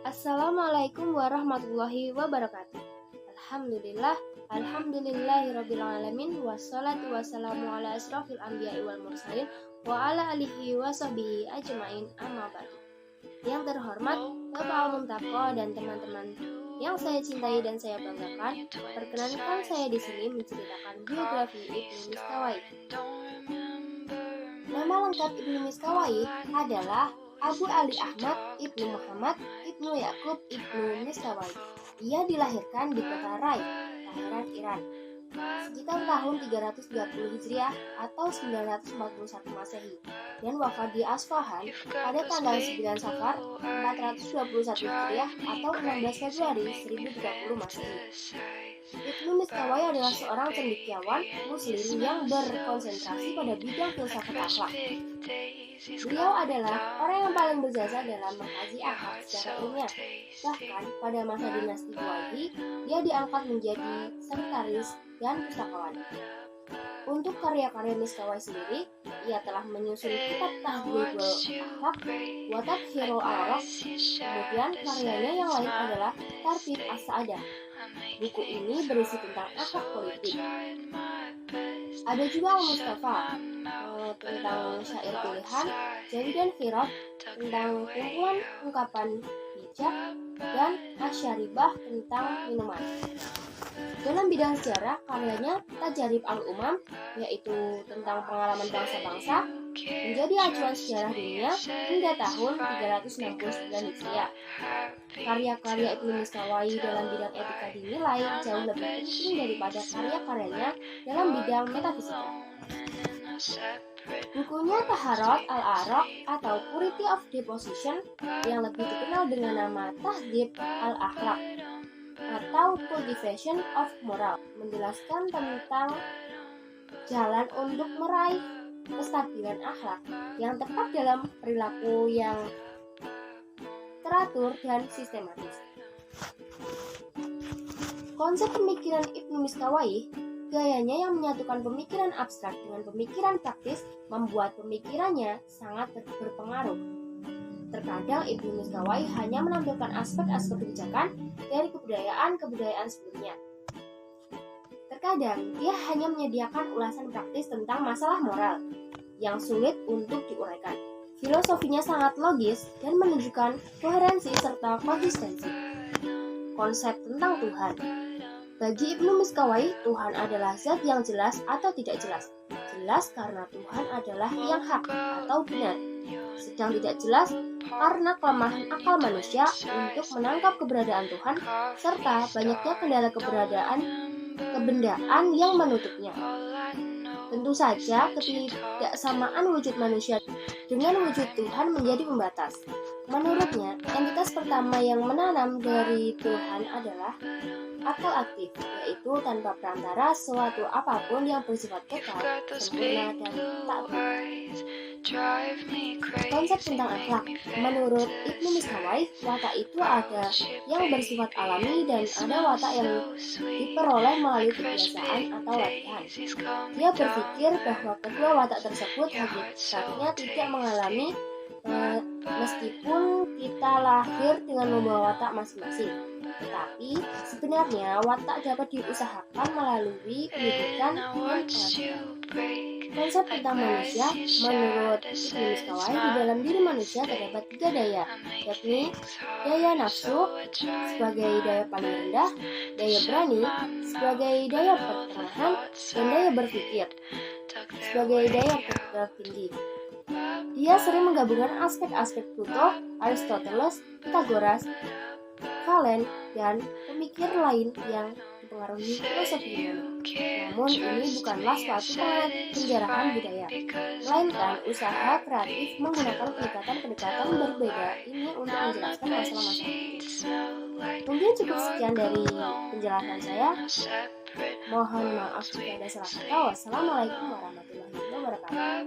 Assalamualaikum warahmatullahi wabarakatuh. Alhamdulillahirabbil alamin wassalatu wassalamu ala asrofil anbiya'i wal mursalin wa ala alihi wa sahbihi ajmain amma ba'du. Yang terhormat Bapak Al-Muntaqo dan teman-teman yang saya cintai dan saya banggakan, perkenankan saya di sini menceritakan biografi Ibnu Miskawayh. Nama lengkap Ibnu Miskawayh adalah Abu Ali Ahmad Ibnu Muhammad Ibnu Yakub Ibnu Miskawayh. Ia dilahirkan di kota Rai, Teheran, Iran, sekitar tahun 330 Hijriah atau 941 Masehi, dan wafat di Asfahan pada tanggal 9 Safar 421 Hijriah atau 16 Februari 1030 Masehi. Ibnu Miskawayh adalah seorang cendekiawan Muslim yang berkonsentrasi pada bidang filsafat akhlak. Beliau adalah orang yang paling berjasa dalam mengkaji akhlak secara ilmiah. Bahkan pada masa dinasti Buwayi, dia diangkat menjadi sekretaris dan pustakawan. Untuk karya-karya Miskawayh sendiri, ia telah menyusun kitab Tahdhibul Akhlaq wa Tadhhirul Araq. Kemudian karyanya yang lain adalah Tartib As-Sa'adah. Buku ini berisi tentang akhlak politik. Ada juga Al-Mustafa tentang syair pilihan, Jawi dan Khirab tentang kumpulan ungkapan bijak, dan Asyaribah tentang minuman. Dalam bidang sejarah, karyanya Tajarib Al-Umam, yaitu tentang pengalaman bangsa-bangsa, menjadi acuan sejarah dunia hingga tahun 369 Hijriah. Karya-karya Ibnu Miskawayh dalam bidang etika dinilai jauh lebih penting daripada karya-karyanya dalam bidang metafisika. Bukunya Taharat Al-Araq atau Purity of Deposition, yang lebih dikenal dengan nama Tahdhib Al-Akhlaq atau Cultivation of Moral, menjelaskan tentang jalan untuk meraih kestabilan akhlak yang tepat dalam perilaku yang teratur dan sistematis. Konsep pemikiran Ibnu Miskawayh, gayanya yang menyatukan pemikiran abstrak dengan pemikiran praktis, membuat pemikirannya sangat berpengaruh. Terkadang Ibnu Miskawayh hanya menampilkan aspek-aspek kebijakan dari kebudayaan sebelumnya. Terkadang dia hanya menyediakan ulasan praktis tentang masalah moral yang sulit untuk diuraikan. Filosofinya sangat logis dan menunjukkan koherensi serta konsistensi. Konsep tentang Tuhan. Bagi Ibnu Miskawayh, Tuhan adalah zat yang jelas atau tidak jelas. Jelas karena Tuhan adalah yang hak atau benar. Sedang tidak jelas karena kelemahan akal manusia untuk menangkap keberadaan Tuhan serta banyaknya kendala kebendaan yang menutupnya. Tentu saja ketidaksamaan wujud manusia dengan wujud Tuhan menjadi pembatas. Menurutnya, entitas pertama yang menanam dari Tuhan adalah akal aktif, yaitu tanpa perantara suatu apapun yang bersifat kekal, sempurna, dan tak berubah. Konsep tentang akhlak. Menurut Ibnu Miskawayh, watak itu ada yang bersifat alami dan ada watak yang diperoleh melalui kebiasaan atau latihan. Dia berpikir bahwa kedua watak tersebut hakikatnya tidak mengalami meskipun kita lahir dengan membawa watak masing-masing. Tetapi sebenarnya watak dapat diusahakan melalui pendidikan dan pengasuhan. Konsep tentang manusia. Menurut Ibnu Miskawayh, di dalam diri manusia terdapat 3 daya, yakni daya nafsu sebagai daya paling rendah, daya berani sebagai daya pertengahan, dan daya berpikir sebagai daya tertinggi. Dia sering menggabungkan aspek-aspek Plato, Aristoteles, Pythagoras, Galen, dan pemikir lain yang dipengaruhi filosofi Yunani. Namun ini bukanlah suatu penjarahan budaya, melainkan usaha kreatif menggunakan pendekatan berbeda ini untuk menjelaskan masalah-masalah. Mungkin cukup sekian dari penjelasan saya. Mohon maaf jika ada salah kata. Wassalamualaikum warahmatullahi wabarakatuh.